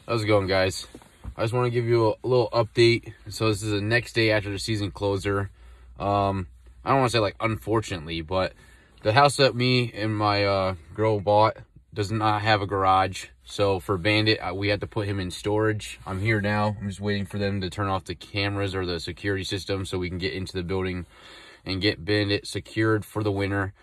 How's it going, guys? I just want to give you a little update. So this is the next day after the season closer. I don't want to say like unfortunately, but the house that me and my girl bought does not have a garage. So for Bandit, we had to put him in storage. I'm here now. I'm just waiting for them to turn off the cameras or the security system so we can get into the building and get Bandit secured for the winter.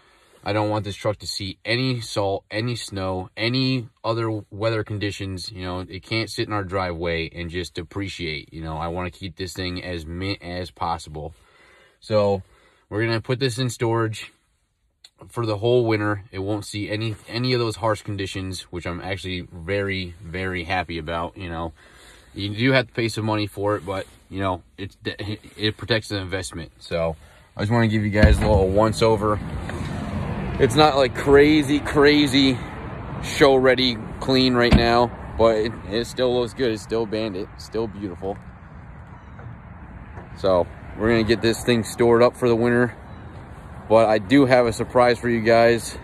I don't want this truck to see any salt, any snow, any other weather conditions. You know, it can't sit in our driveway and just depreciate. You know, I want to keep this thing as mint as possible. So we're going to put this in storage for the whole winter. It won't see any of those harsh conditions, which I'm actually very, very happy about. You know, you do have to pay some money for it, but, you know, it protects the investment. So I just want to give you guys a little once over. It's not like crazy show ready clean right now, but it still looks good. It's still Bandit, still beautiful. So we're gonna get this thing stored up for the winter, but I do have a surprise for you guys.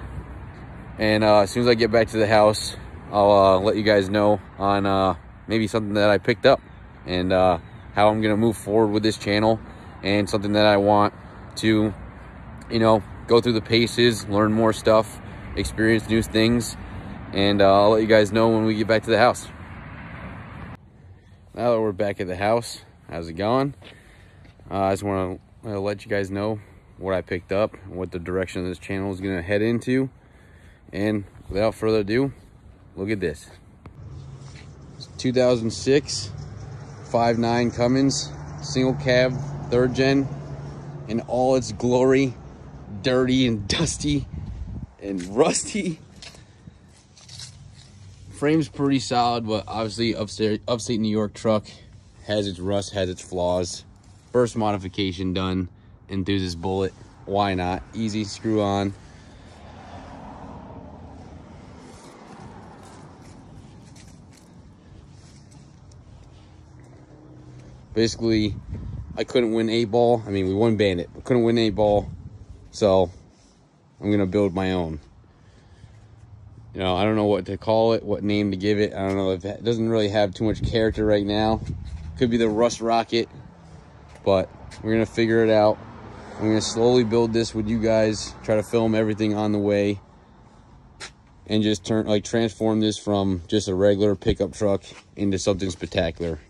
And as soon as I get back to the house, I'll let you guys know on maybe something that I picked up and how I'm gonna move forward with this channel, and something that I want to, you know, go through the paces, learn more stuff, experience new things, and I'll let you guys know when we get back to the house. Now that we're back at the house, how's it going? I just want to let you guys know what I picked up, what the direction of this channel is going to head into. And without further ado, look at this. It's 2006 5.9 Cummins, single cab, 3rd gen, in all its glory. Dirty and dusty and rusty. Frame's pretty solid, but obviously upstate New York truck has its rust, has its flaws. First modification done, enthusiast bullet. Why not? Easy screw on. Basically, I couldn't win 8-ball. I mean, we won Bandit, but couldn't win 8-ball. So I'm gonna build my own. You know, I don't know what to call it, what name to give it. I don't know if it doesn't really have too much character right now. Could be the Rust Rocket, but we're gonna figure it out. I'm gonna slowly build this with you guys, try to film everything on the way, and just transform this from just a regular pickup truck into something spectacular.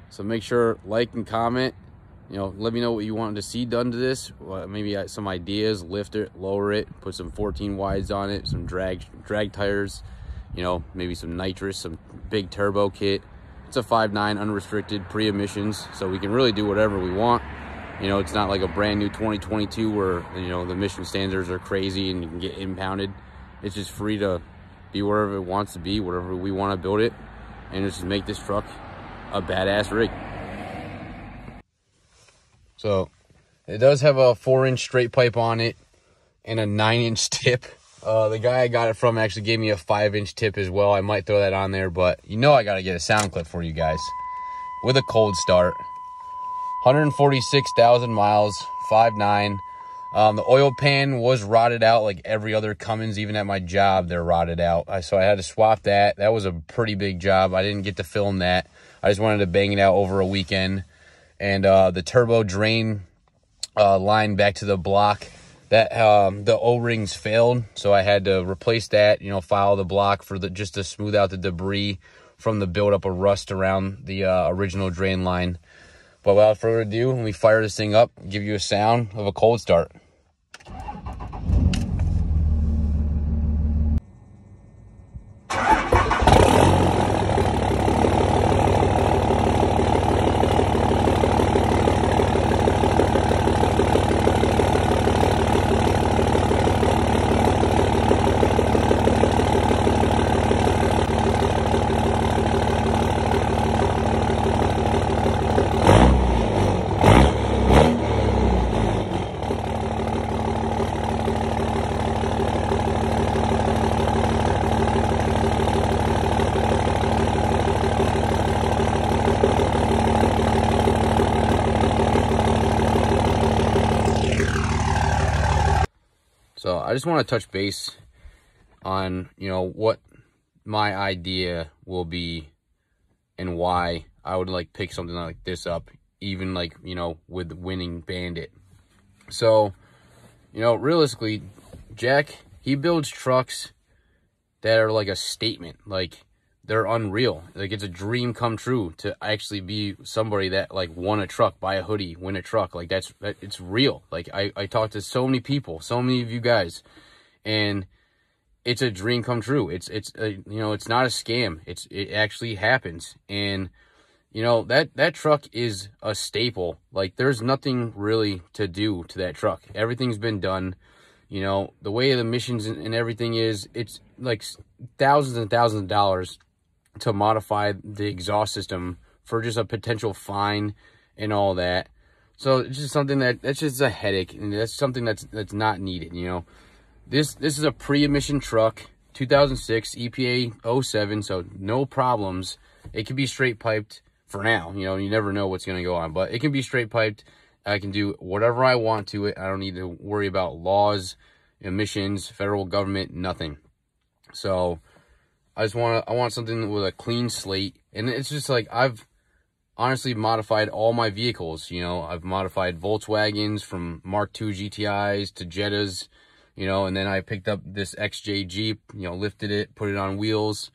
So make sure, like and comment. You know, let me know what you wanted to see done to this. Maybe some ideas, lift it, lower it, put some 14 wides on it, some drag tires, you know, maybe some nitrous, some big turbo kit. It's a 5.9 unrestricted pre-emissions, so we can really do whatever we want. You know, it's not like a brand new 2022 where, you know, the emission standards are crazy and you can get impounded. It's just free to be wherever it wants to be, whatever we want to build it, and just make this truck a badass rig. So it does have a 4-inch straight pipe on it and a 9-inch tip. The guy I got it from actually gave me a 5-inch tip as well. I might throw that on there, but you know I got to get a sound clip for you guys. With a cold start. 146,000 miles, 5.9. The oil pan was rotted out like every other Cummins. Even at my job, they're rotted out. So I had to swap that. That was a pretty big job. I didn't get to film that. I just wanted to bang it out over a weekend. And the turbo drain line back to the block, that the O-rings failed, so I had to replace that, you know, file the block for just to smooth out the debris from the buildup of rust around the original drain line. But without further ado, when we fire this thing up, give you a sound of a cold start. So I just want to touch base on, you know, what my idea will be and why I would like pick something like this up, even like, you know, with winning Bandit. So, you know, realistically, Jack, he builds trucks that are like a statement, like they're unreal. Like it's a dream come true to actually be somebody that like won a truck, buy a hoodie, win a truck. Like it's real. Like I talked to so many people, so many of you guys, and it's a dream come true. It's you know, it's not a scam. It actually happens. And you know, that truck is a staple. Like there's nothing really to do to that truck. Everything's been done. You know, the way the missions and everything is, it's like thousands and thousands of dollars to modify the exhaust system for just a potential fine and all that. So it's just something that's just a headache, and that's something that's not needed. You know, this is a pre-emission truck, 2006 EPA 07, so no problems. It can be straight piped for now. You know, you never know what's going to go on, but it can be straight piped. I can do whatever I want to it. I don't need to worry about laws, emissions, federal government, nothing. So I want something with a clean slate. And it's just like, I've honestly modified all my vehicles. You know, I've modified Volkswagens from Mark II GTIs to Jettas, you know, and then I picked up this XJ Jeep, you know, lifted it, put it on wheels,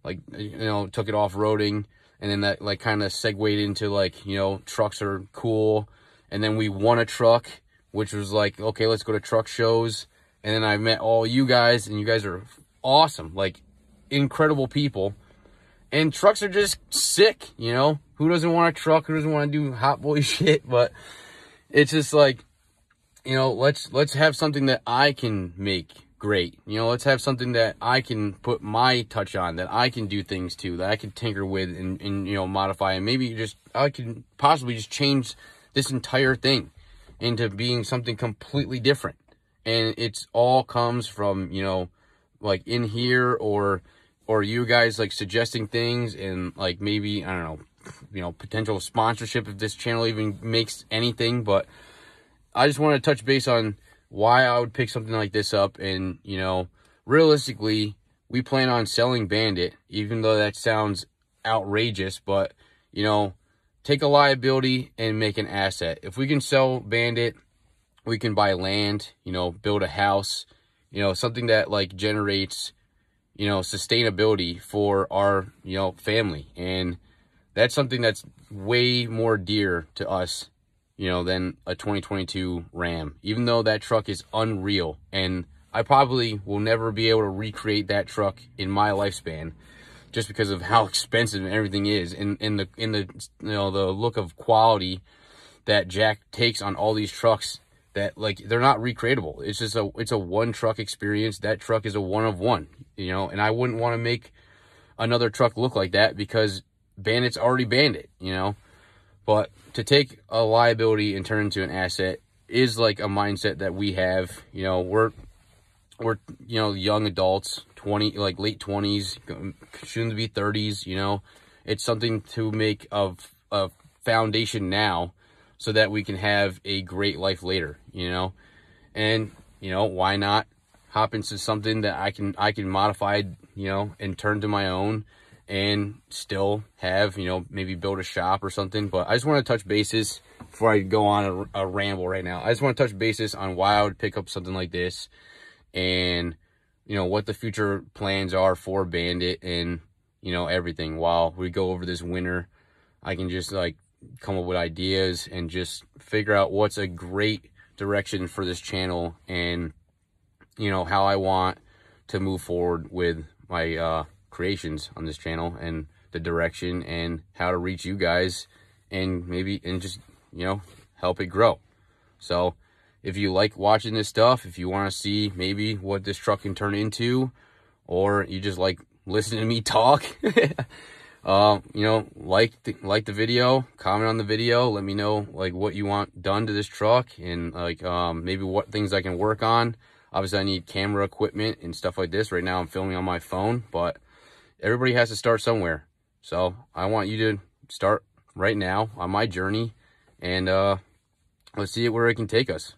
like, you know, took it off-roading. And then that like kind of segued into like, you know, trucks are cool. And then we won a truck, which was like, okay, let's go to truck shows. And then I met all you guys, and you guys are awesome, like incredible people. And trucks are just sick, you know? Who doesn't want a truck? Who doesn't want to do hot boy shit? But it's just like, you know, let's have something that I can make great. You know, let's have something that I can put my touch on, that I can do things to, that I can tinker with and you know, modify. And maybe just, I can possibly just change this entire thing into being something completely different. And it's all comes from, you know, like in here or you guys like suggesting things, and like maybe, I don't know, you know, potential sponsorship if this channel even makes anything. But I just want to touch base on why I would pick something like this up. And, you know, realistically, we plan on selling Bandit, even though that sounds outrageous, but, you know, take a liability and make an asset. If we can sell Bandit, we can buy land, you know, build a house, you know, something that like generates, you know, sustainability for our, you know, family. And that's something that's way more dear to us, you know, than a 2022 Ram, even though that truck is unreal. And I probably will never be able to recreate that truck in my lifespan, just because of how expensive everything is, and the you know, the look of quality that Jack takes on all these trucks, that like they're not recreatable. It's just it's a one truck experience. That truck is a one of one, you know, and I wouldn't want to make another truck look like that, because Bandit's already Bandit, you know. But to take a liability and turn it into an asset is like a mindset that we have. You know, we're you know, young adults, 20, like late 20s, soon to be 30s, you know. It's something to make of a foundation now, so that we can have a great life later, you know. And, you know, why not hop into something that I can modify, you know, and turn to my own, and still have, you know, maybe build a shop or something. But I just want to touch bases before I go on a ramble right now. I just want to touch bases on why I would pick up something like this, and, you know, what the future plans are for Bandit, and, you know, everything. While we go over this winter, I can just like come up with ideas and just figure out what's a great direction for this channel, and, you know, how I want to move forward with my creations on this channel, and the direction, and how to reach you guys, and maybe, and just, you know, help it grow. So if you like watching this stuff, if you want to see maybe what this truck can turn into, or you just like listening to me talk, you know, like the video, comment on the video, let me know like what you want done to this truck, and like maybe what things I can work on. Obviously I need camera equipment and stuff like this. Right now I'm filming on my phone, but everybody has to start somewhere. So I want you to start right now on my journey, and let's see where it can take us.